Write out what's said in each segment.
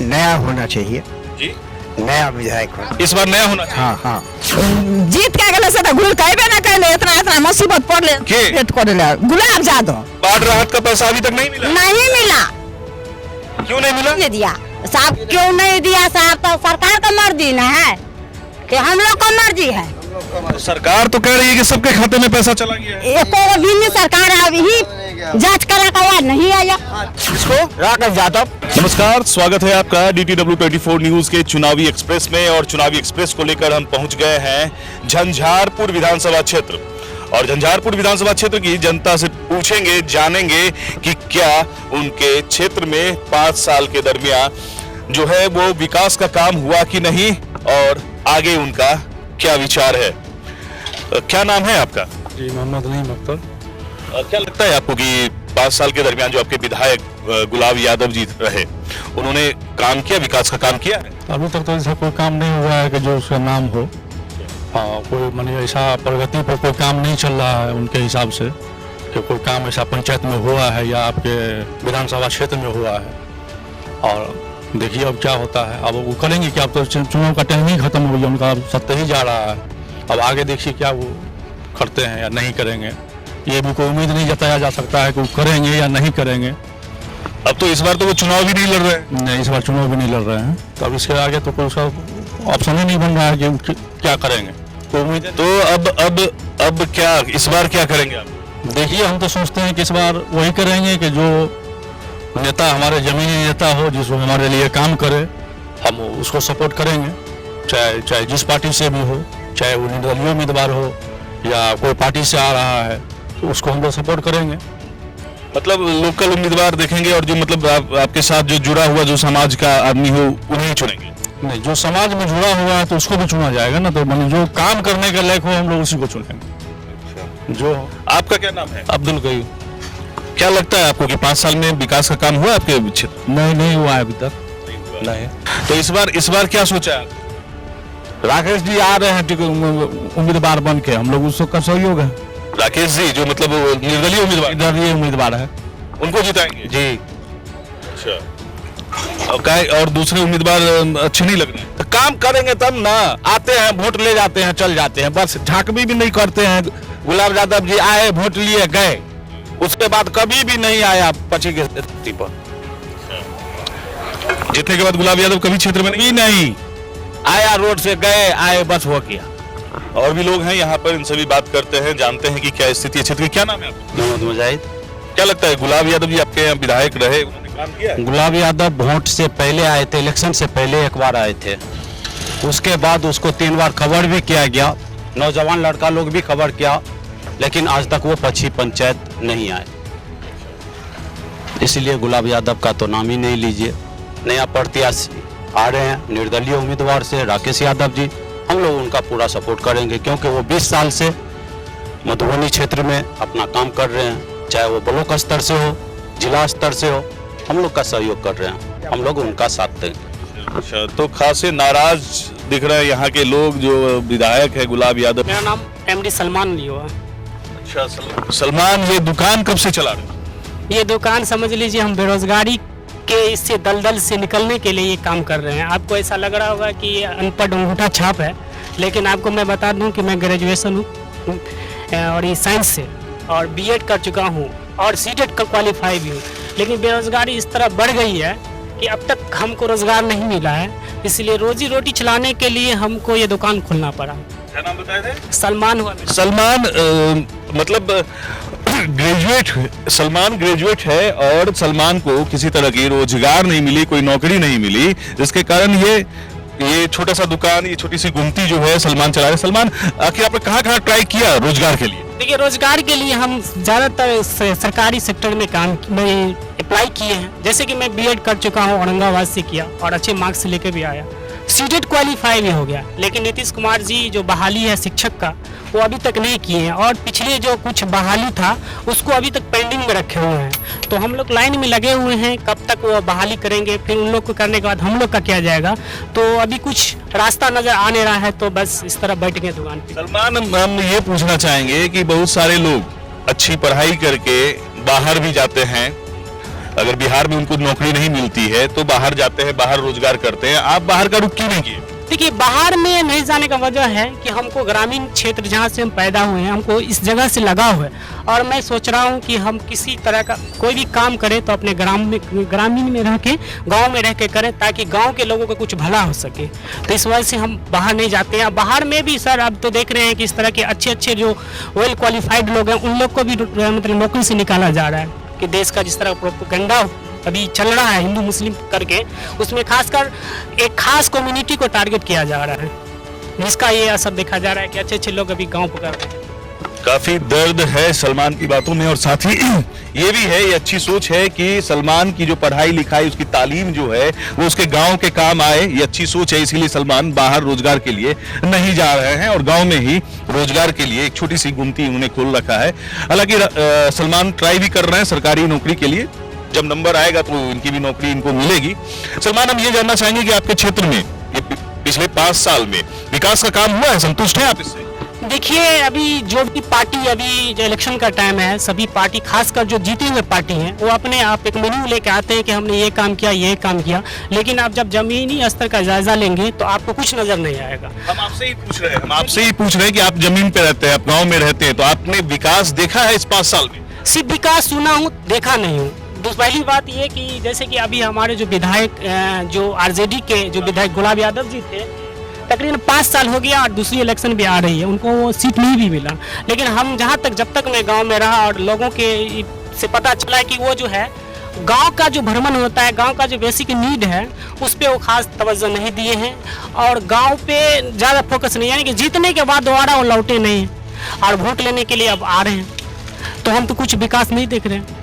नया होना चाहिए जी, नया विधायक होना। इस बार नया होना चाहिए। हाँ हाँ जीत के गले से तो घुल कहबे ना कहले इतना इतना मुसीबत पड़ले के? पेट करले गुलाब जादव बाढ़ राहत का पैसा अभी तक नहीं मिला। नहीं मिला। क्यों नहीं मिला? नहीं दिया साहब, क्यों नहीं दिया साहब? तो सरकार का मर्जी ना है कि हम लोग का मर्जी है? सरकार तो कह रही है कि सबके खाते में पैसा चला गया है। एको भी नहीं सरकार अभी जांच करा का बाद नहीं आया। इसको राकेश यादव। नमस्कार, स्वागत है आपका DTW 24 न्यूज के चुनावी एक्सप्रेस में। और चुनावी एक्सप्रेस को लेकर हम पहुंच गए हैं झंझारपुर विधानसभा क्षेत्र। और झंझारपुर विधानसभा क्षेत्र की जनता से पूछेंगे, जानेंगे कि क्या उनके क्षेत्र में 5 साल के दरमियान जो है वो विकास का काम हुआ कि नहीं, और आगे उनका क्या विचार है। क्या नाम है आपका? जी, मोहम्मद नईम अख्तर। क्या लगता है आपको कि 5 साल के दरमियान जो आपके विधायक गुलाब यादव जी रहे, उन्होंने काम किया, विकास का काम किया है? अभी तक तो ऐसा कोई काम नहीं हुआ है कि जो उसका नाम हो। हाँ, कोई माने ऐसा प्रगति पर कोई काम नहीं चल रहा है उनके हिसाब से कि कोई काम ऐसा पंचायत में हुआ है या आपके विधानसभा क्षेत्र में हुआ है। और देखिए अब क्या होता है। अब वो करेंगे कि अब तो चुनाव का टाइम ही खत्म हो गया, उनका सत्य ही जा रहा है। अब आगे देखिए क्या वो करते हैं या नहीं करेंगे, ये भी कोई उम्मीद नहीं जताया जा सकता है कि वो करेंगे या नहीं करेंगे। अब तो इस बार तो वो चुनाव भी नहीं लड़ रहे हैं। नहीं, इस बार चुनाव भी नहीं लड़ रहे हैं, तो अब इसके आगे तो कोई उसका ऑप्शन ही नहीं बन रहा है कि वो क्या करेंगे। कोई उम्मीद है तो अब क्या इस बार क्या करेंगे आप? देखिए, हम तो सोचते हैं कि इस बार वही करेंगे कि जो नेता हमारे जमीनी नेता हो, जिसको हमारे लिए काम करे, हम उसको सपोर्ट करेंगे। चाहे जिस पार्टी से भी हो, चाहे वो निर्दलीय उम्मीदवार हो या कोई पार्टी से आ रहा है, तो उसको हम लोग सपोर्ट करेंगे। मतलब लोकल उम्मीदवार देखेंगे, और जो मतलब आपके साथ जो जुड़ा हुआ जो समाज का आदमी हो उन्हें चुनेंगे? नहीं, जो समाज में जुड़ा हुआ है तो उसको भी चुना जाएगा ना। तो मतलब जो काम करने के लायक हो हम लोग उसी को चुनेंगे। जो आपका क्या नाम है? अब्दुल कयूम। क्या लगता है आपको कि 5 साल में विकास का काम हुआ आपके क्षेत्र? नहीं हुआ है अभी तक। नहीं। तो इस बार क्या सोचा है? राकेश जी आ रहे हैं उम्मीदवार बन के, हम लोग उसका सहयोग है। राकेश जी जो मतलब निर्दलीय उम्मीदवार है, उनको जिताएंगे जी। अच्छा, और दूसरे उम्मीदवार अच्छे नहीं लग रहे? तो काम करेंगे तब ना। आते हैं, वोट ले जाते हैं, चल जाते हैं, बस झांकबी भी नहीं करते हैं। गुलाब यादव जी आए, वोट लिए, गए, उसके बाद कभी भी नहीं आया पची की स्थिति पर। जीतने के बाद गुलाब यादव कभी क्षेत्र में नहीं आया, रोड से गए आए, बस हो गया। और भी लोग हैं यहाँ पर, इनसे भी बात करते हैं, जानते हैं कि क्या स्थिति है क्षेत्र की। क्या नाम है आपका? मोहम्मद मुजाहिद। क्या लगता है गुलाब यादव जी आपके यहाँ विधायक रहे, उन्होंने काम किया है? गुलाब यादव वोट से पहले आए थे, इलेक्शन से पहले एक बार आए थे, उसके बाद उसको 3 बार खबर भी किया गया, नौजवान लड़का लोग भी खबर किया, लेकिन आज तक वो पछी पंचायत नहीं आए। इसलिए गुलाब यादव का तो नाम ही नहीं लीजिए। नया प्रत्याशी आ रहे हैं निर्दलीय उम्मीदवार से, राकेश यादव जी, हम लोग उनका पूरा सपोर्ट करेंगे, क्योंकि वो 20 साल से मधुबनी क्षेत्र में अपना काम कर रहे हैं, चाहे वो ब्लॉक स्तर से हो, जिला स्तर से हो, हम लोग का सहयोग कर रहे हैं, हम लोग उनका साथ देंगे। अच्छा, तो खासे नाराज दिख रहे हैं यहाँ के लोग जो विधायक है गुलाब यादव। मेरा नाम MD सलमान लियो है। अच्छा, सलमान, ये दुकान कब से चला रहे? ये दुकान समझ लीजिए हम बेरोजगारी के इससे दलदल से निकलने के लिए ये काम कर रहे हैं। आपको ऐसा लग रहा होगा कि ये अनपढ़ अंगूठा छाप है, लेकिन आपको मैं बता दूं कि मैं ग्रेजुएशन हूँ और ये साइंस से, और BEd कर चुका हूँ और CTET का क्वालिफाई भी हूँ। लेकिन बेरोजगारी इस तरह बढ़ गई है कि अब तक हमको रोजगार नहीं मिला है, इसलिए रोजी रोटी चलाने के लिए हमको ये दुकान खोलना पड़ा। क्या नाम बताए थे? सलमान हुआ। सलमान मतलब सलमान ग्रेजुएट है, और सलमान को किसी तरह की रोजगार नहीं मिली, कोई नौकरी नहीं मिली, जिसके कारण ये छोटा सा दुकान, ये छोटी सी गुमती जो है सलमान चला रहे। सलमान, आखिर आपने कहाँ ट्राई किया रोजगार के लिए? देखिए, रोजगार के लिए हम ज़्यादातर सरकारी सेक्टर में काम में अप्लाई किए हैं। जैसे कि मैं BEd कर चुका हूँ, औरंगाबाद से किया और अच्छे मार्क्स लेके भी आया। सीटेट क्वालिफाई भी हो गया, लेकिन नीतीश कुमार जी जो बहाली है शिक्षक का वो अभी तक नहीं किए हैं, और पिछले जो कुछ बहाली था उसको अभी तक पेंडिंग में रखे हुए हैं। तो हम लोग लाइन में लगे हुए हैं, कब तक वो बहाली करेंगे, फिर उन लोग को करने के बाद हम लोग का किया जाएगा। तो अभी कुछ रास्ता नजर आने रहा है, तो बस इस तरह बैठ गए दुकान पे। सलमान, हम ये पूछना चाहेंगे कि बहुत सारे लोग अच्छी पढ़ाई करके बाहर भी जाते हैं, अगर बिहार में उनको नौकरी नहीं मिलती है तो बाहर जाते हैं, बाहर रोजगार करते हैं। आप बाहर का रुख क्यों नहीं किए? देखिए, बाहर में नहीं जाने का वजह है कि हमको ग्रामीण क्षेत्र जहाँ से हम पैदा हुए हैं, हमको इस जगह से लगाव है, और मैं सोच रहा हूँ कि हम किसी तरह का कोई भी काम करें तो अपने ग्रामीण में रह के, गाँव में रह के करें, ताकि गाँव के लोगों को कुछ भला हो सके। तो इस वजह से हम बाहर नहीं जाते हैं। बाहर में भी सर अब तो देख रहे हैं कि इस तरह के अच्छे अच्छे जो वेल क्वालिफाइड लोग हैं उन लोग को भी मतलब नौकरी से निकाला जा रहा है। कि देश का जिस तरह प्रोपेगेंडा अभी चल रहा है हिंदू मुस्लिम करके, उसमें खासकर एक खास कम्युनिटी को टारगेट किया जा रहा है, जिसका ये असर देखा जा रहा है कि अच्छे अच्छे लोग अभी गांव पकड़ रहे हैं। काफी दर्द है सलमान की बातों में, और साथ ही ये भी है, ये अच्छी सोच है कि सलमान की जो पढ़ाई लिखाई, उसकी तालीम जो है वो उसके गांव के काम आए। ये अच्छी सोच है, इसीलिए सलमान बाहर रोजगार के लिए नहीं जा रहे हैं और गांव में ही रोजगार के लिए एक छोटी सी गुमटी उन्होंने खोल रखा है। हालांकि सलमान ट्राई भी कर रहे हैं सरकारी नौकरी के लिए, जब नंबर आएगा तो इनकी भी नौकरी इनको मिलेगी। सलमान, हम ये जानना चाहेंगे कि आपके क्षेत्र में ये पिछले 5 साल में विकास का काम हुआ है, संतुष्ट हैं आप इससे? देखिए, अभी जो भी पार्टी, अभी जो इलेक्शन का टाइम है, सभी पार्टी खासकर जो जीते हुए पार्टी हैं वो अपने आप एक मेन्यू लेके आते हैं कि हमने ये काम किया, ये काम किया, लेकिन आप जब जमीनी स्तर का जायजा लेंगे तो आपको कुछ नजर नहीं आएगा। हम आपसे ही पूछ रहे हैं कि आप जमीन पे रहते हैं, आप गाँव में रहते हैं, तो आपने विकास देखा है इस 5 साल में? सिर्फ विकास सुना हूँ, देखा नहीं हूँ। पहली बात ये कि जैसे कि अभी हमारे जो विधायक, जो आरजेडी के जो विधायक गुलाब यादव जी थे, तकरीबन 5 साल हो गया और दूसरी इलेक्शन भी आ रही है, उनको वो सीट नहीं भी मिला। लेकिन हम जहाँ तक, जब तक मैं गांव में रहा और लोगों के से पता चला कि वो जो है गांव का जो भ्रमण होता है, गांव का जो बेसिक नीड है, उस पर वो खास तवज्जो नहीं दिए हैं, और गांव पे ज़्यादा फोकस नहीं, यानी कि जीतने के बाद दोबारा वो लौटे नहीं और वोट लेने के लिए अब आ रहे हैं, तो हम तो कुछ विकास नहीं देख रहे हैं।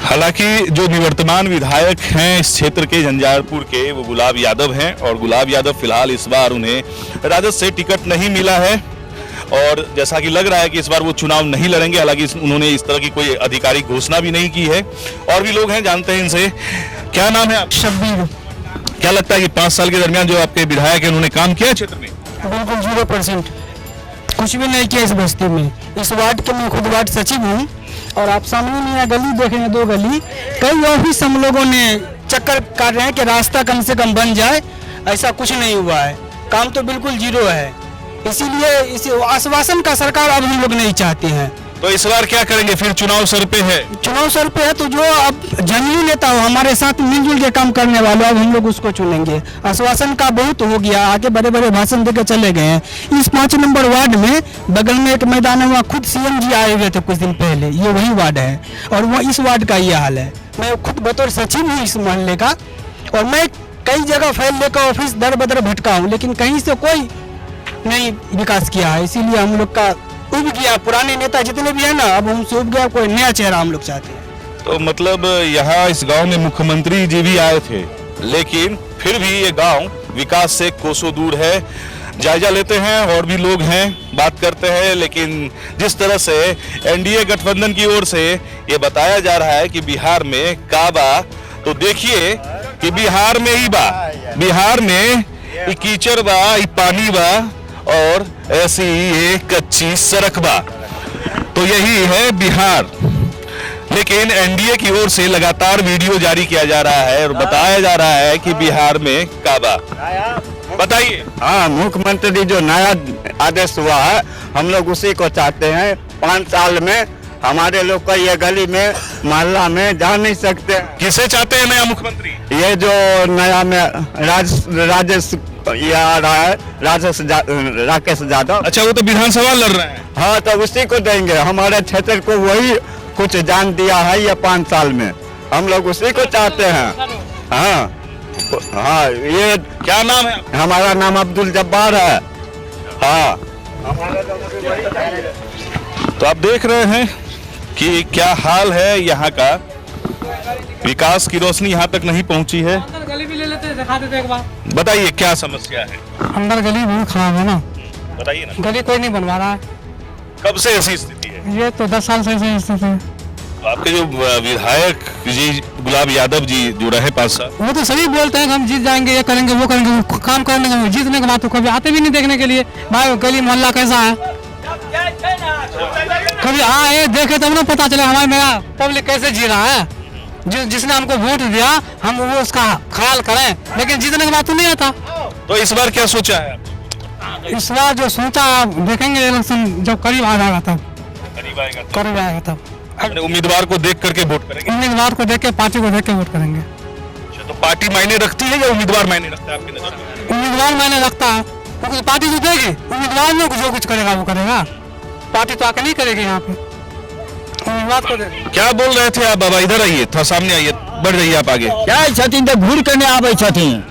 हालांकि जो निवर्तमान विधायक हैं इस क्षेत्र के, झंझारपुर के, वो गुलाब यादव हैं, और गुलाब यादव फिलहाल इस बार उन्हें राजद से टिकट नहीं मिला है, और जैसा कि लग रहा है कि इस बार वो चुनाव नहीं लड़ेंगे। हालांकि उन्होंने इस तरह की कोई आधिकारिक घोषणा भी नहीं की है। और भी लोग हैं, जानते हैं इनसे। क्या नाम है आप? शब्बीर। क्या लगता है कि 5 साल के दरमियान जो आपके विधायक हैं उन्होंने काम किया क्षेत्र में? बिल्कुल 0%, कुछ भी नहीं किया इस बस्ती में। इस वार्ड के मैं खुद वार्ड सचिव हूँ, और आप सामने में गली देख रहे हैं, 2 गली, कई ऑफिस हम लोगों ने चक्कर काट रहे हैं कि रास्ता कम से कम बन जाए, ऐसा कुछ नहीं हुआ है। काम तो बिल्कुल 0 है, इसीलिए इस आश्वासन का सरकार अब हम लोग नहीं चाहते हैं। तो इस बार क्या करेंगे? फिर चुनाव सर पे है। चुनाव सर पे है, तो जो अब जमीनी नेता हो, हमारे साथ मिलजुल के काम करने वाले, अब हम लोग उसको चुनेंगे। आश्वासन का बहुत हो गया, आगे बड़े बड़े भाषण देकर चले गए हैं। इस 5 नंबर वार्ड में बगल में एक मैदान है, वहाँ खुद CM जी आए हुए थे कुछ दिन पहले, ये वही वार्ड है, और वो इस वार्ड का ये हाल है। मैं खुद बतौर सचिव हूँ इस मोहल्ले का, और मैं कई जगह फाइल लेकर ऑफिस दर बदर भटका हूँ, लेकिन कहीं से कोई नहीं विकास किया है। इसीलिए हम लोग का उब गया, पुराने नेता जितने भी है ना, अब हमसे उब गया, कोई नया चेहरा हम लोग चाहते हैं। तो मतलब यहाँ इस गांव में मुख्यमंत्री जी भी आए थे, लेकिन फिर भी ये गांव विकास से कोसों दूर है। जायजा लेते हैं, और भी लोग हैं, बात करते हैं, लेकिन जिस तरह से NDA गठबंधन की ओर से ये बताया जा रहा है कि बिहार में काबा, तो देखिए कि बिहार में ही बा, बिहार में कीचड़ बा, पानी बा, और ऐसी ही एक कच्ची सड़क बा। तो यही है बिहार। लेकिन NDA की ओर से लगातार वीडियो जारी किया जा रहा है और बताया जा रहा है कि बिहार में काबा। बताइए। हाँ, मुख्यमंत्री जो नया आदेश हुआ है, हम लोग उसी को चाहते हैं। 5 साल में हमारे लोग का ये गली में, मोहल्ला में जा नहीं सकते। किसे चाहते हैं नया मुख्यमंत्री? ये जो नया में राजेश ये आ रहा है, राकेश यादव। अच्छा, वो तो विधानसभा लड़ रहे हैं। हाँ, तो उसी को देंगे। हमारे क्षेत्र को वही कुछ जान दिया है ये 5 साल में, हम लोग उसी को चाहते हैं। हाँ हाँ, ये क्या नाम है? हमारा नाम अब्दुल जब्बार है। हाँ, तो आप देख रहे हैं कि क्या हाल है यहाँ का। विकास की रोशनी यहाँ तक नहीं पहुँची है। देते एक बार। बताइए क्या समस्या है, अंदर गली बहुत खराब है ना, बताइए ना। गली कोई नहीं बनवा रहा है। कब से ऐसी स्थिति है? ये तो 10 साल से ऐसी स्थिति है। तो आपके जो विधायक जी गुलाब यादव जी जो रहे 5 साल, वो तो सभी बोलते हैं कि हम जीत जाएंगे, ये करेंगे, वो करेंगे, वो काम करने का, जीतने के बाद तो कभी आते भी नहीं देखने के लिए भाई गली मोहल्ला कैसा है। कभी आए देखे तब ना पता चले हमारे मेरा पब्लिक कैसे जी रहा है। जिसने हमको वोट दिया हम वो उसका ख्याल करें, लेकिन जीतने के बाद तो नहीं आता। तो इस बार क्या सोचा है? इस बार जो सोचा देखेंगे इलेक्शन जब करीब आ जाएगा तब, करीब आएगा तो करीब आएगा तब अपने उम्मीदवार को देख करके वोट करेंगे। उम्मीदवार को देख के, पार्टी को देख के वोट करेंगे। अच्छा, तो पार्टी मायने रखती है या उम्मीदवार मायने रखता है आपकी नजर में? उम्मीदवार मैंने रखता है, क्योंकि पार्टी तो देगी, उम्मीदवार में जो कुछ करेगा वो करेगा, पार्टी तो आके नहीं करेगी यहाँ पे, उम्मीदवार को देगी। क्या बोल रहे थे आप बाबा? इधर आइए, थोड़ा सामने आइए, बढ़ जाइए आप आगे। क्या छथिन तो घूर के नहीं आवे छथिन,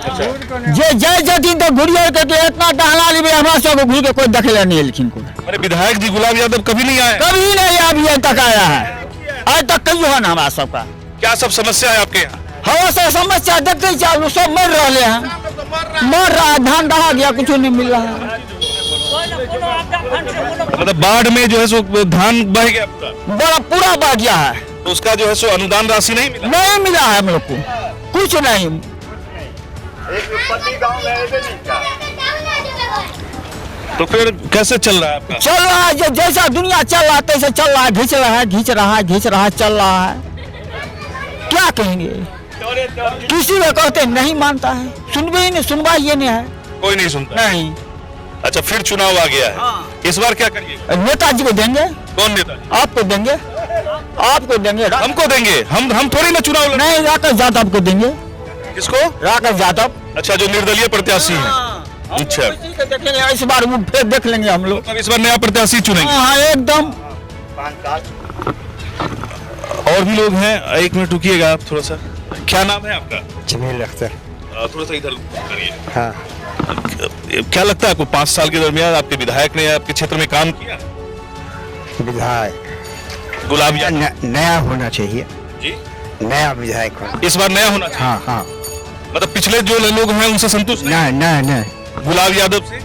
जे जय छथिन तो घूरियर के इतना टहला लेबे हमरा सब घूर के कोई देखे नहीं एलखिन को। अरे विधायक जी गुलाब यादव कभी नहीं आए? कभी नहीं अभी तक आया है, आज तक कहियो है ना हमरा सबका। क्या सब समस्या है आपके यहाँ? हवा से समस्या देखते चालू सब मर रहे हैं, मर रहा है, धान रहा गया, कुछ नहीं मिल रहा है। मतलब बाढ़ में जो है सो धान बह गया पूरा, बड़ा पूरा बह गया है, तो उसका जो है सो अनुदान राशि नहीं मिला? नहीं मिला है हम लोग को कुछ नहीं। तो फिर कैसे चल रहा है आपका? चल रहा है जैसा दुनिया चल रहा है तैसे चल रहा है, घिंच रहा है, घिंच रहा है, घिंच रहा है, चल रहा है। क्या कहेंगे, किसी को कहते नहीं मानता है, सुनवाई ही नहीं, सुनवाई ये नहीं है, कोई नहीं सुनता। नहीं। अच्छा, फिर चुनाव आ गया है, इस बार क्या करिए? नेताजी को देंगे। कौन नेता? आपको देंगे, आपको देंगे। हमको देंगे? हम थोड़ी ना चुनाव लड़ेंगे। नहीं, राकेश यादव को देंगे। किसको? राकेश यादव। अच्छा, जो निर्दलीय प्रत्याशी है। अच्छा, देखेंगे इस बार, वो फिर देख लेंगे हम लोग। इस बार नया प्रत्याशी चुनेंगे? हाँ एकदम। और भी लोग हैं, एक मिनट रुकिएगा आप थोड़ा सा। क्या नाम है आपका? जमील अख्तर। थोड़ा सा इधर करिए। हाँ, क्या लगता है आपको 5 साल के दरमियान आपके विधायक ने आपके क्षेत्र में काम किया? विधायक गुलाब यादव नया होना चाहिए जी, नया विधायक होना। इस बार नया होना चाहिए। हाँ हाँ, मतलब पिछले जो लोग हैं उनसे संतुष्ट नहीं? नहीं गुलाब यादव से?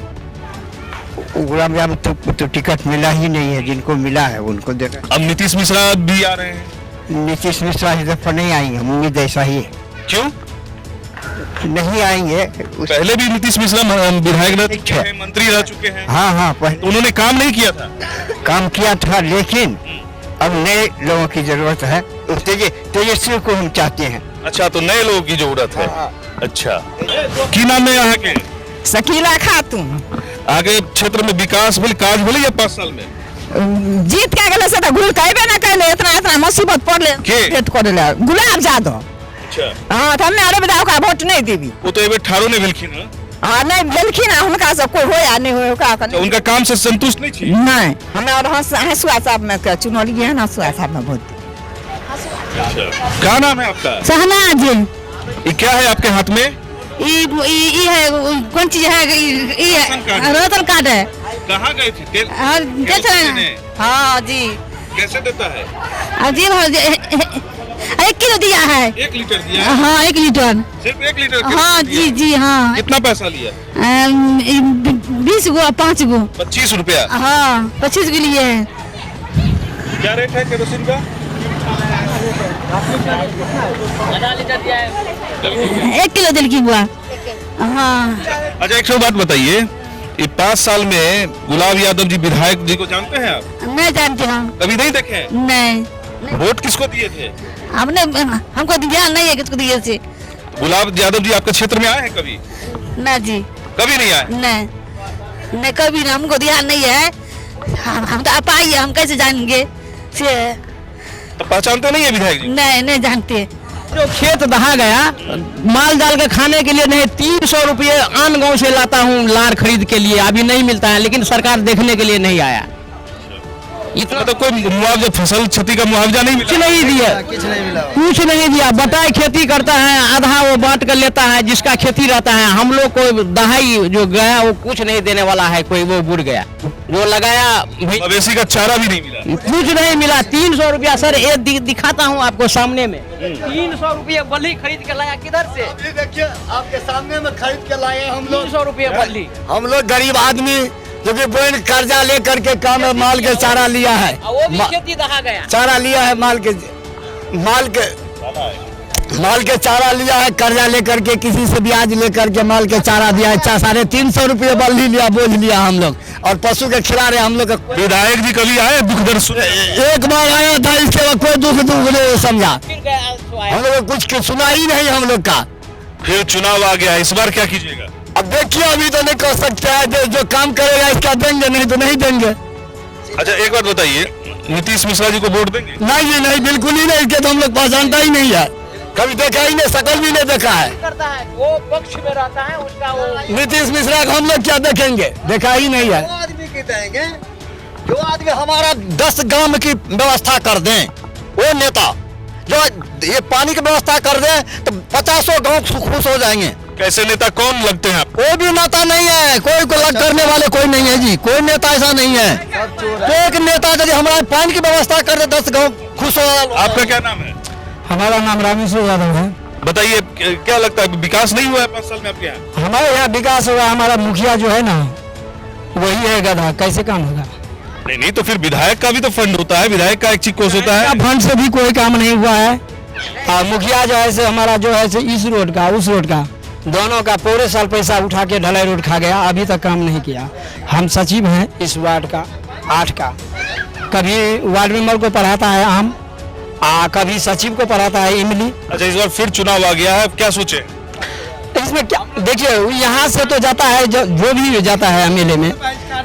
गुलाब यादव तो टिकट मिला ही नहीं है, जिनको मिला है उनको देना। अब नीतीश मिश्रा भी आ रहे हैं। नीतीश मिश्रा इस दफा नहीं आएंगे, उम्मीद ऐसा ही है। क्यों नहीं आएंगे? पहले भी नीतीश मिश्रा विधायक रह चुके है। हैं, मंत्री रह चुके हैं। हाँ हाँ, तो पहले उन्होंने काम नहीं किया था? काम किया था, लेकिन अब नए लोगों की जरूरत है, तेजस्वी को हम चाहते हैं। अच्छा, तो नए लोगों की जरूरत है। अच्छा, की नाम है यहाँ के? शकीला खातून। आगे क्षेत्र में विकास भेल, काज भेल या 5 साल में? जीत के गले से तो घूर कहबे ना कहले, इतना मुसीबत पड़ले भेंट करले गुलाब यादव। अच्छा, हाँ, तो हमें अरे बताओ का वोट नहीं देवी। वो तो एबे ठारो ने भेलखिन है। हाँ, नहीं भेलखिन है, उनका सब कोई हो या नहीं हो का तो उनका काम से संतुष्ट नहीं थी? नहीं, हमें और हंसुआ साहब में चुनौली है ना, हंसुआ साहब में वोट। क्या नाम है आपका? सहना जी, ये क्या है आपके हाथ में? ये है कौन चीज है, ये राशन कार्ड है। कहाँ गए थे? हाँ, देते हैं। हाँ जी, कैसे देता है? जी 1 किलो दिया है। 1 लीटर दिया है? हाँ, 1 लीटर। सिर्फ 1 लीटर? हाँ जी जी, हाँ। कितना पैसा लिया? 20 गो, 5 गो। 25 रुपया? हाँ, 25 के लिए है। क्या रेट है केरोसिन का? 1 किलो दिल की हुआ। हाँ। अच्छा, एक बात बताइए, ये 5 साल में गुलाब यादव जी विधायक जी को जानते हैं आप? नहीं जानते हम। कभी नहीं देखे हैं? नहीं। वोट किसको दिए थे? हमने, हमको ध्यान नहीं है किसको दिए थे। गुलाब यादव जी आपके क्षेत्र में आए हैं कभी? ना जी, कभी नहीं आए? नहीं कभी नहीं, हमको ध्यान नहीं है। हम तो आप आइए, हम कैसे जानेंगे से? तो पहचानते नहीं है विधायक जी? नहीं जानते। जो खेत दहा गया, माल डाल के खाने के लिए नहीं, 300 रुपये आन गांव से लाता हूँ लार खरीद के लिए, अभी नहीं मिलता है, लेकिन सरकार देखने के लिए नहीं आया। इतना तो कोई मुआवजा, फसल क्षति का मुआवजा नहीं मिला? कुछ नहीं दिया, कुछ नहीं दिया। बताए खेती करता है, आधा वो बांट कर लेता है, जिसका खेती रहता है। हम लोग को दहाई जो गया वो कुछ नहीं देने वाला है, कोई वो बुड़ गया। जो लगाया मवेशी का चारा भी नहीं मिला। कुछ नहीं मिला। 300 रुपया सर, ये दिखाता हूँ आपको सामने में। 300 रुपये बल्ली खरीद के लाया। किधर से? देखिए आपके सामने में खरीद के लाए हम लोग। 300 रुपये बल्ली। हम लोग गरीब आदमी जो कि बोन कर्जा लेकर के काम माल के चारा लिया है, वो भी खेती दहा गया। चारा लिया है माल के चारा लिया है, कर्जा लेकर के किसी से ब्याज लेकर के माल के चारा दिया है। 350 रुपये बल्ली लिया, बोझ लिया हम लोग, और पशु के खिला रहे हम लोग। विधायक जी कभी आए दुख दर्द सुने? एक बार आया था, इसके बाद कोई दुख नहीं समझा। हम लोग कुछ सुना ही नहीं हम लोग का। फिर चुनाव आ गया, इस बार क्या कीजिएगा? अब देखिए, अभी तो नहीं कर सकते हैं, जो काम करेगा इसका देंगे, नहीं तो नहीं देंगे। अच्छा एक बात बताइए, नीतीश मिश्रा जी को वोट देंगे? नहीं नहीं, बिल्कुल ही नहीं, इसके तो हम लोग पहचानता ही नहीं है, कभी देखा ही नहीं, शकल भी नहीं देखा है। करता है वो पक्ष में रहता है उसका वो। नीतीश मिश्रा को हम लोग क्या देखेंगे, देखा ही नहीं है। जो आदमी हमारा 10 गांव की व्यवस्था कर दें, वो नेता जो ये पानी की व्यवस्था कर दें तो 50 गांव खुश हो जाएंगे। कैसे नेता कौन लगते हैं आप? कोई भी नेता नहीं है, कोई को लग करने वाले कोई नहीं है जी, कोई नेता ऐसा नहीं है। तो एक नेता यदि हमारा पानी की व्यवस्था कर दे 10 गांव खुश हो। आपका क्या नाम है? हमारा नाम रामेश्वर यादव है। बताइए क्या लगता है, विकास नहीं हुआ है 5 साल में आपके यहाँ? हमारे यहाँ विकास हुआ, हमारा मुखिया जो है ना वही है गधा, कैसे काम होगा? नहीं तो फिर विधायक का भी तो फंड होता है, विधायक का एक कोष होता है। फंड से भी कोई काम नहीं हुआ है। और मुखिया जो है से हमारा जो है से इस रोड का उस रोड का दोनों का पूरे साल पैसा उठा के ढलाई रोड खा गया, अभी तक काम नहीं किया। हम सचिव हैं इस वार्ड का 8 का, कभी वार्ड मेंबर को पढ़ाता है आम, कभी सचिव को पढ़ाता है इमली। अच्छा इस बार फिर चुनाव आ गया है, क्या सोचे इसमें? क्या देखिए, यहाँ से तो जाता है जो भी जाता है एमएलए में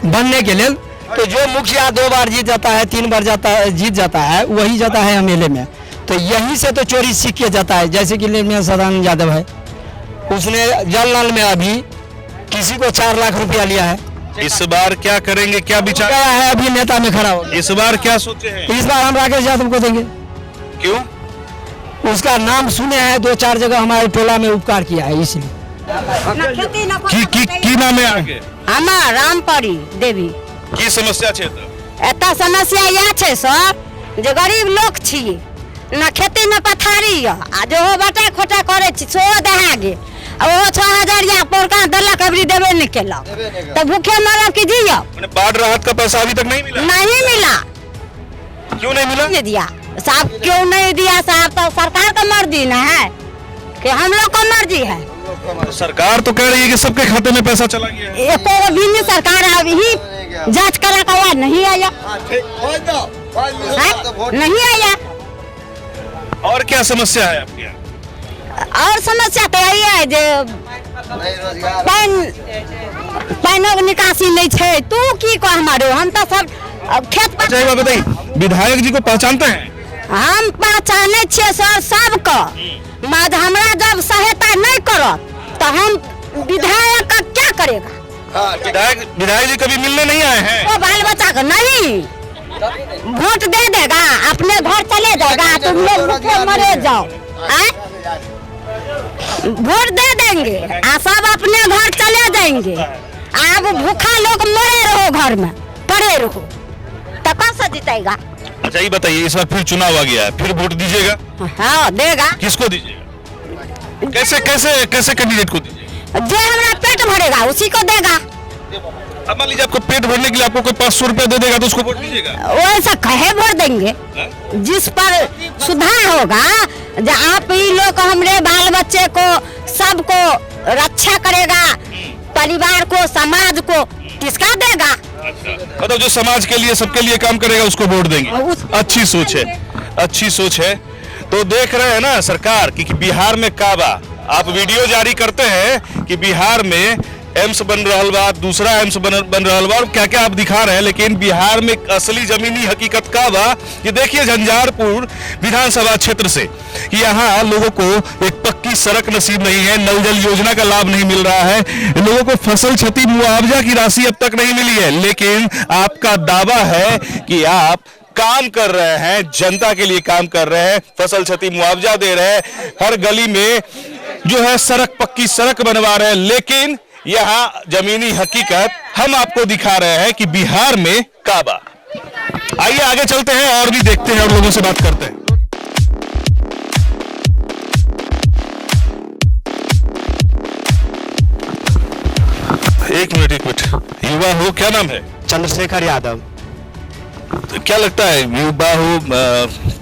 बनने के लिए, तो जो मुखिया 2 बार जीत जाता है, 3 बार जीत जाता है, वही जाता है एमएलए में। तो यहीं से तो चोरी सीख के जाता है। जैसे कि सदानंद यादव है, उसने जल नल में अभी किसी को 4 लाख रुपया लिया है। इस बार क्या करेंगे, क्या विचार गया है, अभी नेता में खड़ा हो। इस बार क्या सोचे हैं? इस बार हम राकेश यादव को देंगे। क्यों? उसका नाम सुने हैं, 2-4 जगह हमारे टोला में उपकार किया है, इसलिए। की नाम है आगे? हमार रामपरी देवी। की समस्या क्षेत्र? एता समस्या यह है सर, जो गरीब लोग छिए ना, खेती में पथारी आ जो बटा खोटा करे छी सो दहा गे, वो 6000 या पोरका दलक अबरी देबे नहीं केला, तो भूखे मरब की जियो। मैंने बाढ़ राहत का पैसा अभी तक नहीं मिला? नहीं मिला। क्यों नहीं मिला? नहीं दिया साहब, क्यों नहीं दिया साहब? तो सरकार का मर्जी ना है कि हम लोग का मर्जी है? सरकार तो कह रही है कि सबके खाते में पैसा चला गया है। एको भी नहीं, सरकार अभी जांच करा का नहीं आया, नहीं आया। और क्या समस्या है आपके यहाँ? और समस्या तो यही है जो पानी निकासी नहीं है। तू की को हमारे, हम तो सब खेत पर। अच्छा बताइए, विधायक जी को पहचानते हैं? हम पहचाने छे सर सबको, मगर हमरा जब सहायता नहीं करत तो हम विधायक का क्या करेगा? विधायक जी कभी मिलने नहीं आए हैं? वो बाल बच्चा को नहीं वोट दे देगा, अपने घर चले जाएगा, तुम लोग भूखे मरे जाओ। वोट दे देंगे आ सब अपने घर चले जाएंगे, आप भूखा लोग मरे रहो, घर में पड़े रहो, तो कौन सा जीतेगा? अच्छा ये बताइए, इस बार फिर चुनाव आ गया है, फिर वोट दीजिएगा? हाँ देगा। किसको दीजिएगा? कैसे कैसे कैसे कैंडिडेट को दीजिएगा? जो हमारा पेट भरेगा उसी को देगा। अब मान लीजिए आपको पेट भरने के लिए आपको कोई 500 रुपया दे देगा तो उसको वोट दीजिएगा? वैसा कहे वोट देंगे जिस पर सुधार होगा, जो आप ही लोग हमरे बाल बच्चे को सबको रक्षा करेगा, परिवार को, समाज को, किसका देगा? मतलब जो समाज के लिए, सबके लिए काम करेगा उसको वोट देंगे। अच्छी सोच है, अच्छी सोच है। तो देख रहे हैं ना सरकार कि बिहार में काबा, आप वीडियो जारी करते हैं कि बिहार में एम्स बन रहा बा, दूसरा एम्स बन रहा बा, और क्या क्या आप दिखा रहे हैं, लेकिन बिहार में असली जमीनी हकीकत का बा ये देखिए। झंझारपुर विधानसभा क्षेत्र से यहाँ लोगों को एक पक्की सड़क नसीब नहीं है, नल जल योजना का लाभ नहीं मिल रहा है, लोगों को फसल क्षति मुआवजा की राशि अब तक नहीं मिली है, लेकिन आपका दावा है कि आप काम कर रहे हैं, जनता के लिए काम कर रहे हैं, फसल क्षति मुआवजा दे रहे हैं, हर गली में जो है सड़क, पक्की सड़क बनवा रहे हैं, लेकिन यहाँ जमीनी हकीकत हम आपको दिखा रहे हैं कि बिहार में काबा। आइए आगे चलते हैं और भी देखते हैं और लोगों से बात करते हैं। एक मिनट, युवा हो, क्या नाम है? चंद्रशेखर यादव। तो क्या लगता है युवा हो,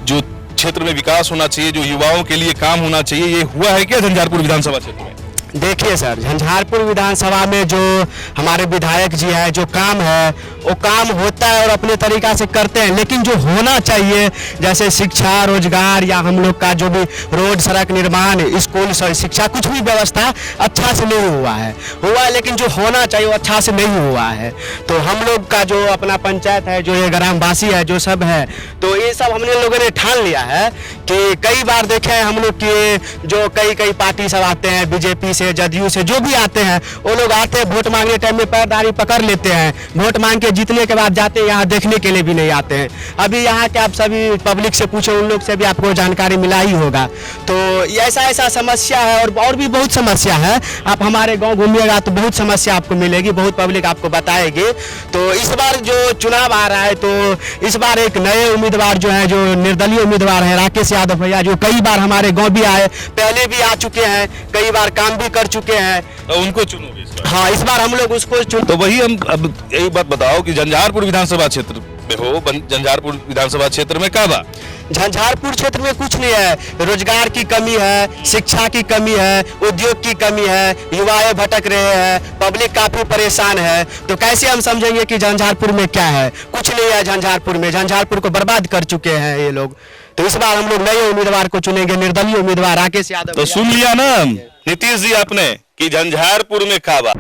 जो क्षेत्र में विकास होना चाहिए, जो युवाओं के लिए काम होना चाहिए, ये हुआ है क्या झंझारपुर विधानसभा क्षेत्र में? देखिए सर, झंझारपुर विधानसभा में जो हमारे विधायक जी हैं, जो काम है वो काम होता है और अपने तरीका से करते हैं, लेकिन जो होना चाहिए जैसे शिक्षा, रोजगार या हम लोग का जो भी रोड, सड़क निर्माण, स्कूल, शिक्षा, कुछ भी व्यवस्था अच्छा से नहीं हुआ है, लेकिन जो होना चाहिए वो अच्छा से नहीं हुआ है। तो हम लोग का जो अपना पंचायत है, जो ये ग्रामवासी है, जो सब है, तो ये सब हमने लोगों ने ठान लिया है कि कई बार देखे हैं हम लोग कि जो कई पार्टी सब आते हैं, बीजेपी से, जदयू से, जो भी आते हैं, वो लोग आते हैं वोट मांगने टाइम में पैरदारी पकड़ लेते हैं, वोट मांग के जीतने के बाद जाते हैं, यहाँ देखने के लिए भी नहीं आते हैं। अभी यहाँ के आप सभी पब्लिक से पूछो, उन लोग से भी आपको जानकारी मिला ही होगा। तो ऐसा समस्या है और भी बहुत समस्या है। आप हमारे गांव घूमिएगा तो बहुत समस्या आपको मिलेगी, बहुत पब्लिक आपको बताएगी। तो इस बार जो चुनाव आ रहा है, तो इस बार एक नए उम्मीदवार जो है, जो निर्दलीय उम्मीदवार है, राकेश यादव भैया, जो कई बार हमारे गाँव भी आए, पहले भी आ चुके हैं, कई बार काम भी कर चुके हैं। तो उनको चुनोगे? हाँ, इस बार हम लोग उसको चुन। तो वही हम अब यही बात बताओ कि झंझारपुर विधानसभा क्षेत्र में हो, झंझारपुर विधानसभा क्षेत्र में काबा? झंझारपुर क्षेत्र में कुछ नहीं है, रोजगार की कमी है, शिक्षा की कमी है, उद्योग की कमी है, युवाएं भटक रहे हैं, पब्लिक काफी परेशान है। तो कैसे हम समझेंगे कि झंझारपुर में क्या है? कुछ नहीं है झंझारपुर में, झंझारपुर को बर्बाद कर चुके हैं ये लोग। तो इस बार हम लोग नए उम्मीदवार को चुनेंगे, निर्दलीय उम्मीदवार राकेश यादव। तो सुन लिया ना नीतीश जी आपने कि झंझारपुर में काबा।